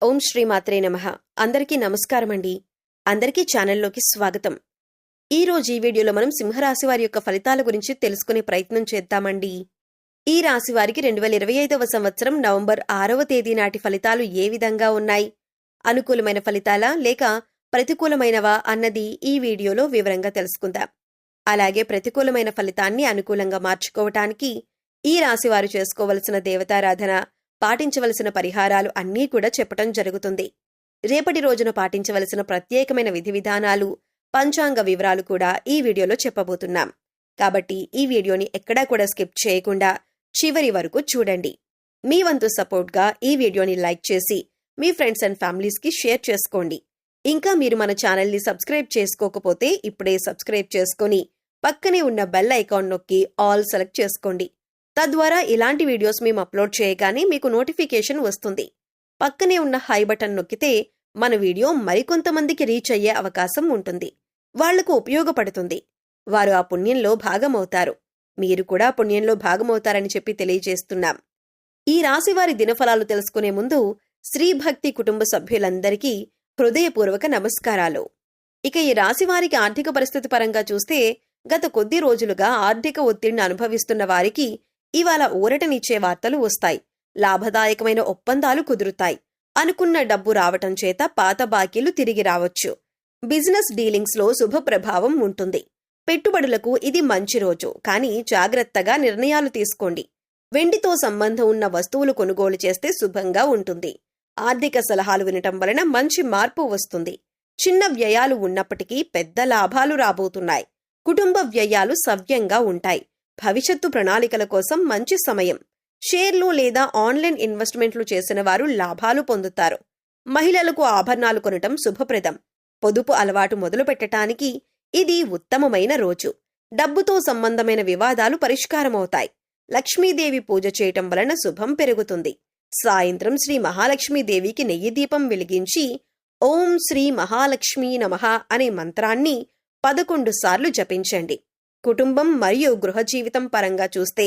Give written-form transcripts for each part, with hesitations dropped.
ఓం శ్రీ మాత్రే నమః. అందరికీ నమస్కారమండి. అందరికీ ఛానల్లోకి స్వాగతం. ఈరోజు ఈ వీడియోలో మనం సింహరాశి వారి యొక్క ఫలితాల గురించి తెలుసుకునే ప్రయత్నం చేద్దామండి. ఈ రాశి వారికి 2025వ సంవత్సరం నవంబర్ 6వ తేదీ నాటి ఫలితాలు ఏ విధంగా ఉన్నాయి, అనుకూలమైన ఫలితాలా లేక ప్రతికూలమైనవా అన్నది ఈ వీడియోలో వివరంగా తెలుసుకుందాం. అలాగే ప్రతికూలమైన ఫలితాన్ని అనుకూలంగా మార్చుకోవటానికి ఈ రాశి వారు చేసుకోవలసిన దేవతారాధన, పాటించవలసిన పరిహారాలు అన్నీ కూడా చెప్పటం జరుగుతుంది. రేపటి రోజున పాటించవలసిన ప్రత్యేకమైన విధి విధానాలు, పంచాంగ వివరాలు కూడా ఈ వీడియోలో చెప్పబోతున్నాం. కాబట్టి ఈ వీడియోని ఎక్కడా కూడా స్కిప్ చేయకుండా చివరి వరకు చూడండి. మీ వంతు సపోర్ట్గా ఈ వీడియోని లైక్ చేసి మీ ఫ్రెండ్స్ అండ్ ఫ్యామిలీస్కి షేర్ చేసుకోండి. ఇంకా మీరు మన ఛానల్ని సబ్స్క్రైబ్ చేసుకోకపోతే ఇప్పుడే సబ్స్క్రైబ్ చేసుకొని పక్కనే ఉన్న బెల్ ఐకాన్ నొక్కి ఆల్ సెలెక్ట్ చేసుకోండి. తద్వారా ఇలాంటి వీడియోస్ మేము అప్లోడ్ చేయగానే మీకు నోటిఫికేషన్ వస్తుంది. పక్కనే ఉన్న హై బటన్ నొక్కితే మన వీడియో మరికొంతమందికి రీచ్ అయ్యే అవకాశం ఉంటుంది. వాళ్లకు ఉపయోగపడుతుంది. వారు ఆ పుణ్యంలో భాగమవుతారు. మీరు కూడా పుణ్యంలో భాగమవుతారని చెప్పి తెలియజేస్తున్నాం. ఈ రాశివారి దినఫలాలు తెలుసుకునే ముందు శ్రీభక్తి కుటుంబ సభ్యులందరికీ హృదయపూర్వక నమస్కారాలు. ఇక ఈ రాశివారికి ఆర్థిక పరిస్థితి పరంగా చూస్తే గత కొద్ది రోజులుగా ఆర్థిక ఒత్తిడిని అనుభవిస్తున్న వారికి ఇవాళ ఊరటనిచ్చే వార్తలు వస్తాయి. లాభదాయకమైన ఒప్పందాలు కుదురుతాయి. అనుకున్న డబ్బు రావటం చేత పాత బాకీలు తిరిగి రావచ్చు. బిజినెస్ డీలింగ్స్ లో శుభ ప్రభావం ఉంటుంది. పెట్టుబడులకు ఇది మంచి రోజు, కానీ జాగ్రత్తగా నిర్ణయాలు తీసుకోండి. వెండితో సంబంధం ఉన్న వస్తువులు కొనుగోలు చేస్తే శుభంగా ఉంటుంది. ఆర్థిక సలహాలు వినటం వలన మంచి మార్పు వస్తుంది. చిన్న వ్యయాలు ఉన్నప్పటికీ పెద్ద లాభాలు రాబోతున్నాయి. కుటుంబ వ్యయాలు సవ్యంగా ఉంటాయి. భవిష్యత్తు ప్రణాళికల కోసం మంచి సమయం. షేర్లు లేదా ఆన్లైన్ ఇన్వెస్ట్మెంట్లు చేసిన వారు లాభాలు పొందుతారు. మహిళలకు ఆభరణాలు కొనటం శుభప్రదం. పొదుపు అలవాటు మొదలు పెట్టడానికి ఇది ఉత్తమమైన రోజు. డబ్బుతో సంబంధమైన వివాదాలు పరిష్కారమవుతాయి. లక్ష్మీదేవి పూజ చేయటం వలన శుభం పెరుగుతుంది. సాయంత్రం శ్రీ మహాలక్ష్మీదేవికి నెయ్యి దీపం వెలిగించి ఓం శ్రీ మహాలక్ష్మీ నమః అనే మంత్రాన్ని 11 సార్లు జపించండి. కుటుంబం మరియు గృహ జీవితం పరంగా చూస్తే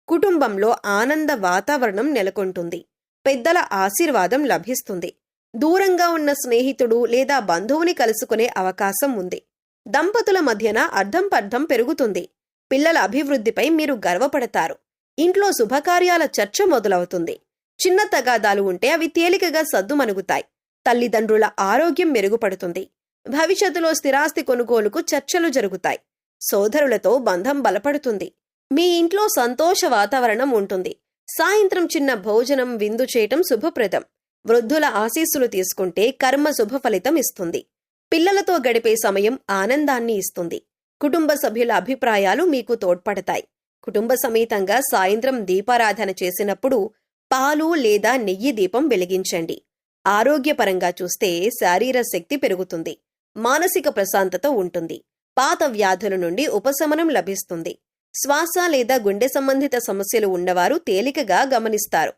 కుటుంబంలో ఆనంద వాతావరణం నెలకొంటుంది. పెద్దల ఆశీర్వాదం లభిస్తుంది. దూరంగా ఉన్న స్నేహితుడు లేదా బంధువుని కలుసుకునే అవకాశం ఉంది. దంపతుల మధ్యన అర్థం పెరుగుతుంది. పిల్లల అభివృద్ధిపై మీరు గర్వపడతారు. ఇంట్లో శుభకార్యాల చర్చ మొదలవుతుంది. చిన్న తగాదాలు ఉంటే అవి తేలికగా సద్దుమణుగుతాయి. తల్లిదండ్రుల ఆరోగ్యం మెరుగుపడుతుంది. భవిష్యత్తులో స్థిరాస్తి కొనుగోలుకు చర్చలు జరుగుతాయి. సోదరులతో బంధం బలపడుతుంది. మీ ఇంట్లో సంతోష వాతావరణం ఉంటుంది. సాయంత్రం చిన్న భోజనం, విందు చేయటం శుభప్రదం. వృద్ధుల ఆశీస్సులు తీసుకుంటే కర్మ శుభ ఫలితం ఇస్తుంది. పిల్లలతో గడిపే సమయం ఆనందాన్ని ఇస్తుంది. కుటుంబ సభ్యుల అభిప్రాయాలు మీకు తోడ్పడతాయి. కుటుంబ సమేతంగా సాయంత్రం దీపారాధన చేసినప్పుడు పాలు లేదా నెయ్యి దీపం వెలిగించండి. ఆరోగ్యపరంగా చూస్తే శారీర శక్తి పెరుగుతుంది. మానసిక ప్రశాంతత ఉంటుంది. పాత వ్యాధుల నుండి ఉపశమనం లభిస్తుంది. శ్వాస లేదా గుండె సంబంధిత సమస్యలు ఉన్నవారు తేలికగా గమనిస్తారు.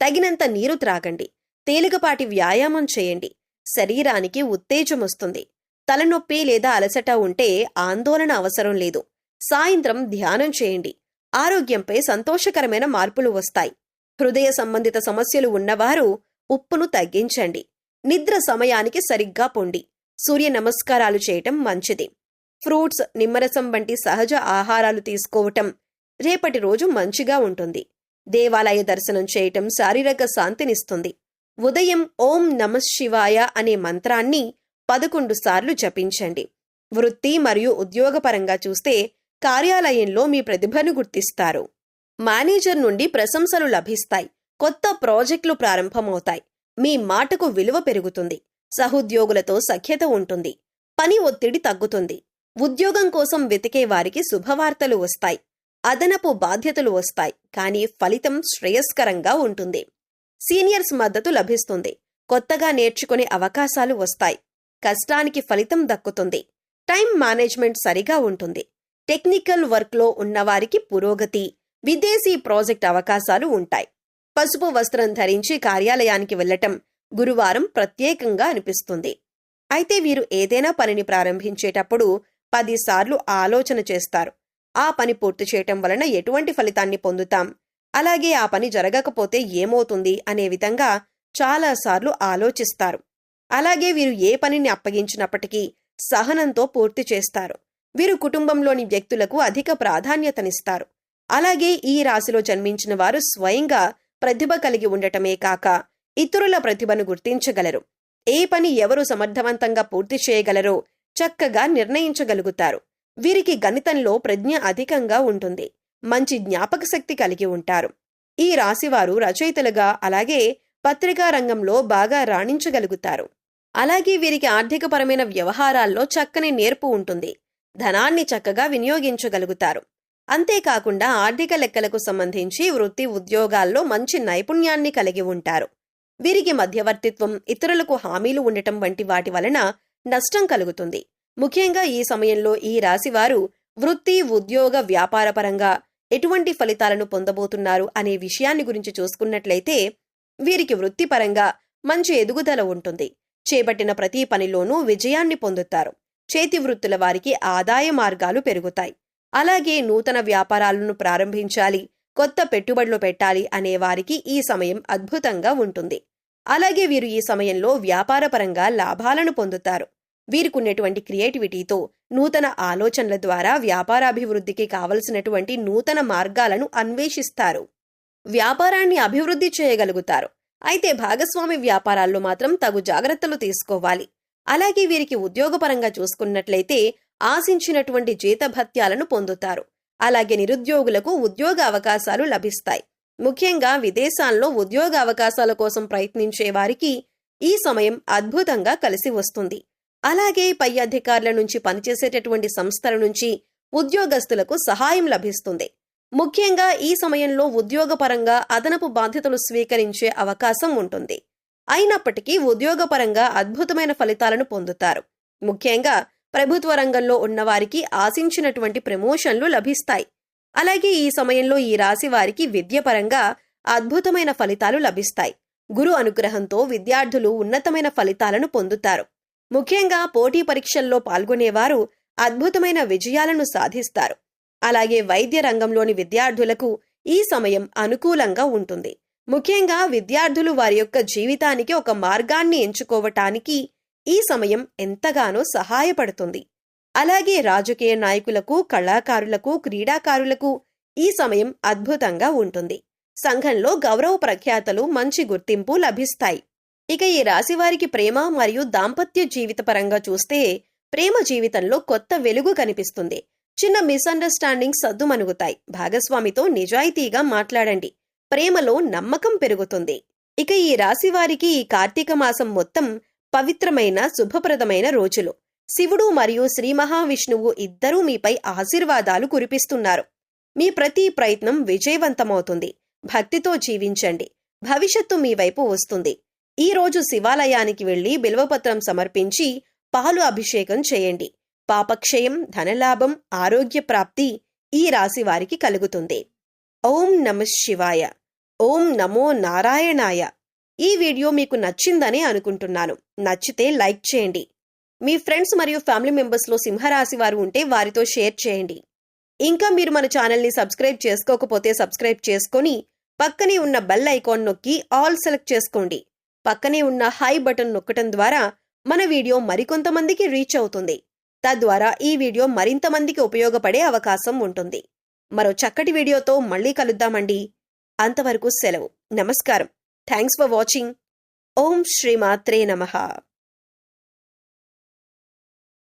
తగినంత నీరు త్రాగండి. తేలికపాటి వ్యాయామం చేయండి. శరీరానికి ఉత్తేజం వస్తుంది. తలనొప్పి లేదా అలసట ఉంటే ఆందోళన అవసరం లేదు. సాయంత్రం ధ్యానం చేయండి. ఆరోగ్యంపై సంతోషకరమైన మార్పులు వస్తాయి. హృదయ సంబంధిత సమస్యలు ఉన్నవారు ఉప్పును తగ్గించండి. నిద్ర సమయానికి సరిగ్గా పొండి. సూర్య నమస్కారాలు చేయటం మంచిది. ఫ్రూట్స్, నిమ్మరసం వంటి సహజ ఆహారాలు తీసుకోవటం రేపటి రోజు మంచిగా ఉంటుంది. దేవాలయ దర్శనం చేయటం శారీరక శాంతినిస్తుంది. ఉదయం ఓం నమః శివాయ అనే మంత్రాన్ని 11 సార్లు జపించండి. వృత్తి మరియు ఉద్యోగపరంగా చూస్తే కార్యాలయంలో మీ ప్రతిభను గుర్తిస్తారు. మేనేజర్ నుండి ప్రశంసలు లభిస్తాయి. కొత్త ప్రాజెక్టులు ప్రారంభమవుతాయి. మీ మాటకు విలువ పెరుగుతుంది. సహోద్యోగులతో సఖ్యత ఉంటుంది. పని ఒత్తిడి తగ్గుతుంది. ఉద్యోగం కోసం వెతికే వారికి శుభవార్తలు వస్తాయి. అదనపు బాధ్యతలు వస్తాయి, కానీ ఫలితం శ్రేయస్కరంగా ఉంటుంది. సీనియర్స్ మద్దతు లభిస్తుంది. కొత్తగా నేర్చుకునే అవకాశాలు వస్తాయి. కష్టానికి ఫలితం దక్కుతుంది. టైం మేనేజ్మెంట్ సరిగా ఉంటుంది. టెక్నికల్ వర్క్లో ఉన్నవారికి పురోగతి, విదేశీ ప్రాజెక్ట్ అవకాశాలు ఉంటాయి. పసుపు వస్త్రం ధరించి కార్యాలయానికి వెళ్లటం గురువారం ప్రత్యేకంగా అనిపిస్తుంది. అయితే వీరు ఏదైనా పనిని ప్రారంభించేటప్పుడు 10 సార్లు ఆలోచన చేస్తారు. ఆ పని పూర్తి చేయటం వలన ఎటువంటి ఫలితాన్ని పొందుతాం, అలాగే ఆ పని జరగకపోతే ఏమవుతుంది అనే విధంగా చాలాసార్లు ఆలోచిస్తారు. అలాగే వీరు ఏ పనిని అప్పగించినప్పటికీ సహనంతో పూర్తి చేస్తారు. వీరు కుటుంబంలోని వ్యక్తులకు అధిక ప్రాధాన్యతనిస్తారు. అలాగే ఈ రాశిలో జన్మించిన వారు స్వయంగా ప్రతిభ కలిగి ఉండటమే కాక ఇతరుల ప్రతిభను గుర్తించగలరు. ఏ పని ఎవరు సమర్థవంతంగా పూర్తి చేయగలరో చక్కగా నిర్ణయించగలుగుతారు. వీరికి గణితంలో ప్రజ్ఞ అధికంగా ఉంటుంది. మంచి జ్ఞాపక శక్తి కలిగి ఉంటారు. ఈ రాశివారు రచయితలుగా అలాగే పత్రికా రంగంలో బాగా రాణించగలుగుతారు. అలాగే వీరికి ఆర్థికపరమైన వ్యవహారాల్లో చక్కని నేర్పు ఉంటుంది. ధనాన్ని చక్కగా వినియోగించగలుగుతారు. అంతేకాకుండా ఆర్థిక లెక్కలకు సంబంధించి వృత్తి ఉద్యోగాల్లో మంచి నైపుణ్యాన్ని కలిగి ఉంటారు. వీరికి మధ్యవర్తిత్వం, ఇతరులకు హామీలు ఉండటం వంటి వాటి వలన నష్టం కలుగుతుంది. ముఖ్యంగా ఈ సమయంలో ఈ రాశివారు వృత్తి, ఉద్యోగ, వ్యాపారపరంగా ఎటువంటి ఫలితాలను పొందబోతున్నారు అనే విషయాన్ని గురించి చూసుకున్నట్లయితే వీరికి వృత్తిపరంగా మంచి ఎదుగుదల ఉంటుంది. చేపట్టిన ప్రతి పనిలోనూ విజయాన్ని పొందుతారు. చేతి వృత్తుల వారికి ఆదాయ మార్గాలు పెరుగుతాయి. అలాగే నూతన వ్యాపారాలను ప్రారంభించాలి, కొత్త పెట్టుబడులు పెట్టాలి అనే వారికి ఈ సమయం అద్భుతంగా ఉంటుంది. అలాగే వీరు ఈ సమయంలో వ్యాపారపరంగా లాభాలను పొందుతారు. వీరికున్నటువంటి క్రియేటివిటీతో నూతన ఆలోచనల ద్వారా వ్యాపారాభివృద్ధికి కావలసినటువంటి నూతన మార్గాలను అన్వేషిస్తారు. వ్యాపారాన్ని అభివృద్ధి చేయగలుగుతారు. అయితే భాగస్వామి వ్యాపారాల్లో మాత్రం తగు జాగ్రత్తలు తీసుకోవాలి. అలాగే వీరికి ఉద్యోగపరంగా చూసుకున్నట్లయితే ఆశించినటువంటి జీతభత్యాలను పొందుతారు. అలాగే నిరుద్యోగులకు ఉద్యోగ అవకాశాలు లభిస్తాయి. ముఖ్యంగా విదేశాల్లో ఉద్యోగ అవకాశాల కోసం ప్రయత్నించే వారికి ఈ సమయం అద్భుతంగా కలిసి వస్తుంది. అలాగే పై అధికారుల నుంచి, పనిచేసేటటువంటి సంస్థల నుంచి ఉద్యోగస్తులకు సహాయం లభిస్తుంది. ముఖ్యంగా ఈ సమయంలో ఉద్యోగపరంగా అదనపు బాధ్యతలు స్వీకరించే అవకాశం ఉంటుంది. అయినప్పటికీ ఉద్యోగపరంగా అద్భుతమైన ఫలితాలను పొందుతారు. ముఖ్యంగా ప్రభుత్వ రంగంలో ఉన్నవారికి ఆశించినటువంటి ప్రమోషన్లు లభిస్తాయి. అలాగే ఈ సమయంలో ఈ రాశి వారికి విద్యపరంగా అద్భుతమైన ఫలితాలు లభిస్తాయి. గురు అనుగ్రహంతో విద్యార్థులు ఉన్నతమైన ఫలితాలను పొందుతారు. ముఖ్యంగా పోటీ పరీక్షల్లో పాల్గొనేవారు అద్భుతమైన విజయాలను సాధిస్తారు. అలాగే వైద్య రంగంలోని విద్యార్థులకు ఈ సమయం అనుకూలంగా ఉంటుంది. ముఖ్యంగా విద్యార్థులు వారి యొక్క జీవితానికి ఒక మార్గాన్ని ఎంచుకోవటానికి ఈ సమయం ఎంతగానో సహాయపడుతుంది. అలాగే రాజకీయ నాయకులకు, కళాకారులకు, క్రీడాకారులకు ఈ సమయం అద్భుతంగా ఉంటుంది. సంఘంలో గౌరవ ప్రఖ్యాతలు, మంచి గుర్తింపు లభిస్తాయి. ఇక ఈ రాశివారికి ప్రేమ మరియు దాంపత్య జీవిత పరంగా చూస్తే ప్రేమ జీవితంలో కొత్త వెలుగు కనిపిస్తుంది. చిన్న మిస్అండర్స్టాండింగ్స్ సద్దుమణుగుతాయి. భాగస్వామితో నిజాయితీగా మాట్లాడండి. ప్రేమలో నమ్మకం పెరుగుతుంది. ఇక ఈ రాశివారికి ఈ కార్తీక మాసం మొత్తం పవిత్రమైన, శుభప్రదమైన రోజులు. శివుడు మరియు శ్రీ మహావిష్ణువు ఇద్దరూ మీపై ఆశీర్వాదాలు కురిపిస్తున్నారు. మీ ప్రతి ప్రయత్నం విజయవంతమవుతుంది. భక్తితో జీవించండి. భవిష్యత్తు మీ వైపు వస్తుంది. ఈ రోజు శివాలయానికి వెళ్లి బిల్వపత్రం సమర్పించి పాలు అభిషేకం చేయండి. పాపక్షయం, ధనలాభం, ఆరోగ్య ప్రాప్తి ఈ రాశి వారికి కలుగుతుంది. ఓం నమః శివాయ. ఓం నమో నారాయణాయ. ఈ వీడియో మీకు నచ్చిందని అనుకుంటున్నాను. నచ్చితే లైక్ చేయండి. మీ ఫ్రెండ్స్ మరియు ఫ్యామిలీ మెంబర్స్లో సింహరాశి వారు ఉంటే వారితో షేర్ చేయండి. ఇంకా మీరు మన ఛానల్ని సబ్స్క్రైబ్ చేసుకోకపోతే సబ్స్క్రైబ్ చేసుకొని పక్కనే ఉన్న బెల్ ఐకాన్ నొక్కి ఆల్ సెలెక్ట్ చేసుకోండి. పక్కనే ఉన్న హై బటన్ నొక్కటం ద్వారా మన వీడియో మరికొంతమందికి రీచ్ అవుతుంది. తద్వారా ఈ వీడియో మరింత మందికి ఉపయోగపడే అవకాశం ఉంటుంది. మరో చక్కటి వీడియోతో మళ్ళీ కలుద్దామండి. అంతవరకు సెలవు. నమస్కారం. Thanks for watching. ఓం శ్రీమాత్రే నమః.